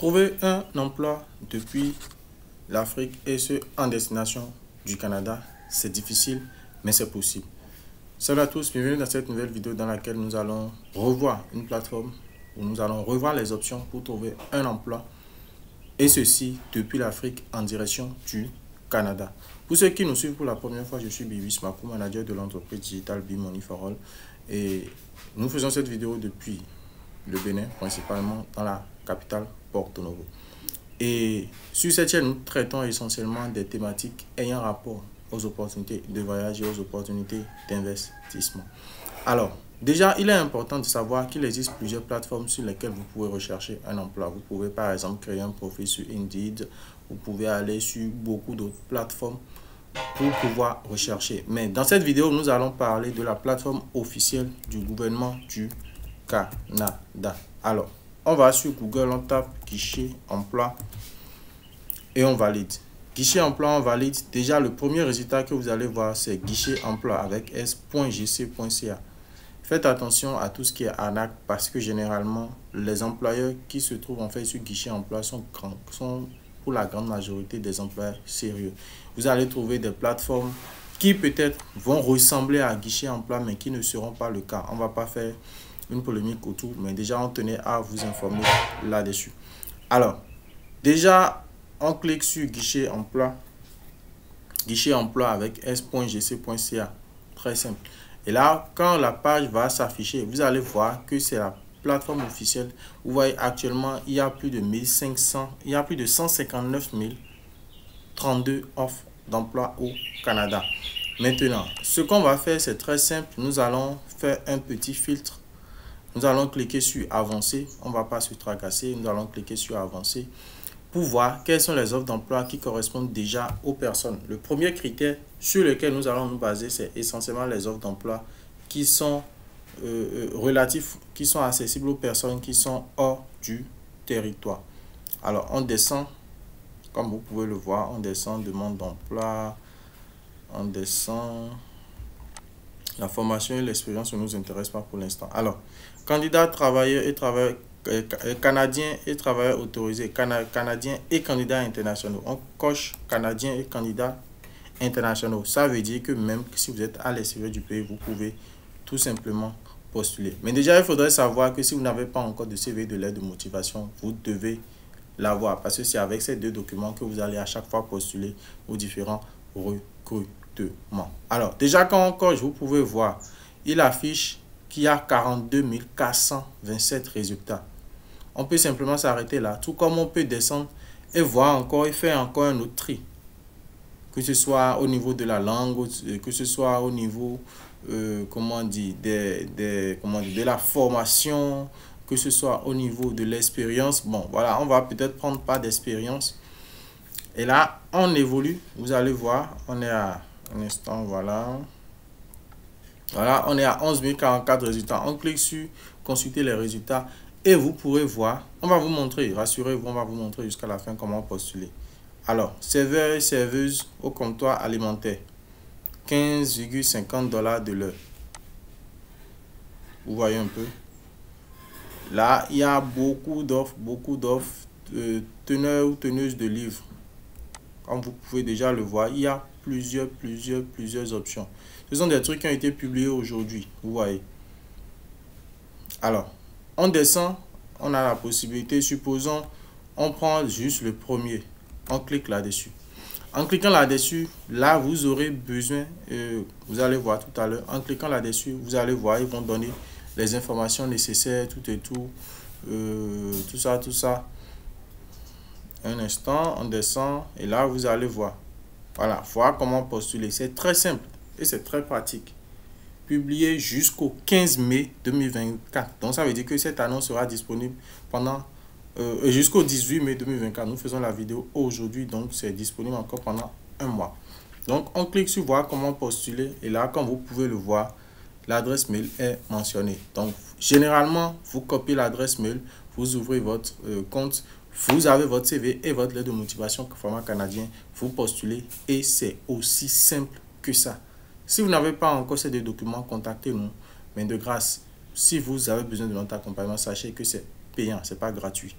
Trouver un emploi depuis l'Afrique et ce en destination du Canada, c'est difficile, mais c'est possible. Salut à tous, bienvenue dans cette nouvelle vidéo dans laquelle nous allons revoir une plateforme où nous allons revoir les options pour trouver un emploi et ceci depuis l'Afrique en direction du Canada. Pour ceux qui nous suivent pour la première fois, je suis Bibis Makou, manager de l'entreprise digitale Be-Money for All et nous faisons cette vidéo depuis le Bénin, principalement dans la capitale Porto Novo. Et sur cette chaîne, nous traitons essentiellement des thématiques ayant rapport aux opportunités de voyage et aux opportunités d'investissement. Alors, déjà, il est important de savoir qu'il existe plusieurs plateformes sur lesquelles vous pouvez rechercher un emploi. Vous pouvez par exemple créer un profil sur Indeed, vous pouvez aller sur beaucoup d'autres plateformes pour pouvoir rechercher. Mais dans cette vidéo, nous allons parler de la plateforme officielle du gouvernement du Canada. Alors, on va sur Google, on tape guichet emploi et on valide. Guichet emploi, on valide. Déjà, le premier résultat que vous allez voir, c'est guichet emploi avec s.gc.ca. Faites attention à tout ce qui est arnaque parce que généralement, les employeurs qui se trouvent en fait sur guichet emploi sont pour la grande majorité des employeurs sérieux. Vous allez trouver des plateformes qui peut-être vont ressembler à guichet emploi mais qui ne seront pas le cas. On ne va pas faire une polémique autour, mais déjà on tenait à vous informer là-dessus. Alors, déjà, on clique sur guichet emploi avec s.gc.ca, très simple. Et là, quand la page va s'afficher, vous allez voir que c'est la plateforme officielle. Vous voyez actuellement, il y a plus de 1500, il y a plus de 159 032 offres d'emploi au Canada. Maintenant, ce qu'on va faire, c'est très simple. Nous allons faire un petit filtre. Nous allons cliquer sur avancer. On ne va pas se tracasser. Nous allons cliquer sur avancer pour voir quelles sont les offres d'emploi qui correspondent déjà aux personnes. Le premier critère sur lequel nous allons nous baser, c'est essentiellement les offres d'emploi qui sont relatifs, qui sont accessibles aux personnes qui sont hors du territoire. Alors, on descend, comme vous pouvez le voir, on descend, demande d'emploi, on descend. La formation et l'expérience ne nous intéressent pas pour l'instant. Alors, candidat, travailleur et travailleur canadien et travailleurs autorisés, canadiens et candidats internationaux. On coche canadiens et candidats internationaux. Ça veut dire que même si vous êtes à l'extérieur du pays, vous pouvez tout simplement postuler. Mais déjà, il faudrait savoir que si vous n'avez pas encore de CV, de lettre de motivation, vous devez l'avoir parce que c'est avec ces deux documents que vous allez à chaque fois postuler aux différents recrutements. Alors, déjà, quand on coche, vous pouvez voir, il affiche qu'il y a 42 427 résultats. On peut simplement s'arrêter là, tout comme on peut descendre et voir encore et faire encore un autre tri. Que ce soit au niveau de la langue, que ce soit au niveau comment on dit, de la formation, que ce soit au niveau de l'expérience. Bon, voilà, on va peut-être prendre pas d'expérience. Et là, on évolue. Vous allez voir, on est à un instant, voilà. Voilà, on est à 11 044 résultats. On clique sur consulter les résultats et vous pourrez voir. On va vous montrer, rassurez-vous, on va vous montrer jusqu'à la fin comment postuler. Alors, serveur et serveuse au comptoir alimentaire, 15,50 $ de l'heure. Vous voyez un peu. Là, il y a beaucoup d'offres, teneurs ou teneuses de livres. Comme vous pouvez déjà le voir, il y a plusieurs options. Ce sont des trucs qui ont été publiés aujourd'hui, vous voyez. Alors, on descend, on a la possibilité, supposons, on prend juste le premier. On clique là-dessus. En cliquant là-dessus, là, vous aurez besoin, vous allez voir tout à l'heure, en cliquant là-dessus, vous allez voir, ils vont donner les informations nécessaires, tout et tout, tout ça. Un instant, on descend et là, vous allez voir. Voilà, voir comment postuler. C'est très simple et c'est très pratique. Publié jusqu'au 15 mai 2024. Donc, ça veut dire que cette annonce sera disponible pendant jusqu'au 18 mai 2024. Nous faisons la vidéo aujourd'hui, donc c'est disponible encore pendant un mois. Donc, on clique sur voir comment postuler et là, comme vous pouvez le voir, l'adresse mail est mentionnée. Donc, généralement, vous copiez l'adresse mail, vous ouvrez votre compte, vous avez votre CV et votre lettre de motivation format canadien, vous postulez et c'est aussi simple que ça. Si vous n'avez pas encore ces deux documents, contactez-nous. Mais de grâce, si vous avez besoin de notre accompagnement, sachez que c'est payant, c'est pas gratuit.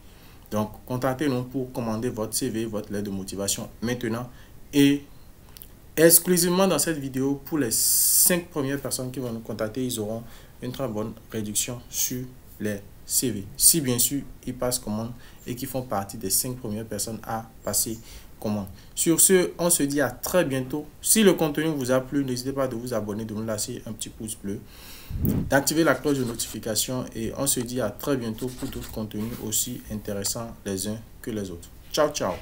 Donc, contactez-nous pour commander votre CV, votre lettre de motivation maintenant. Et exclusivement dans cette vidéo, pour les 5 premières personnes qui vont nous contacter, ils auront une très bonne réduction sur les CV. Si bien sûr, ils passent commande et qu'ils font partie des 5 premières personnes à passer commande. Sur ce, on se dit à très bientôt. Si le contenu vous a plu, n'hésitez pas de vous abonner, de nous lâcher un petit pouce bleu, d'activer la cloche de notification et on se dit à très bientôt pour d'autres contenus aussi intéressants les uns que les autres. Ciao, ciao.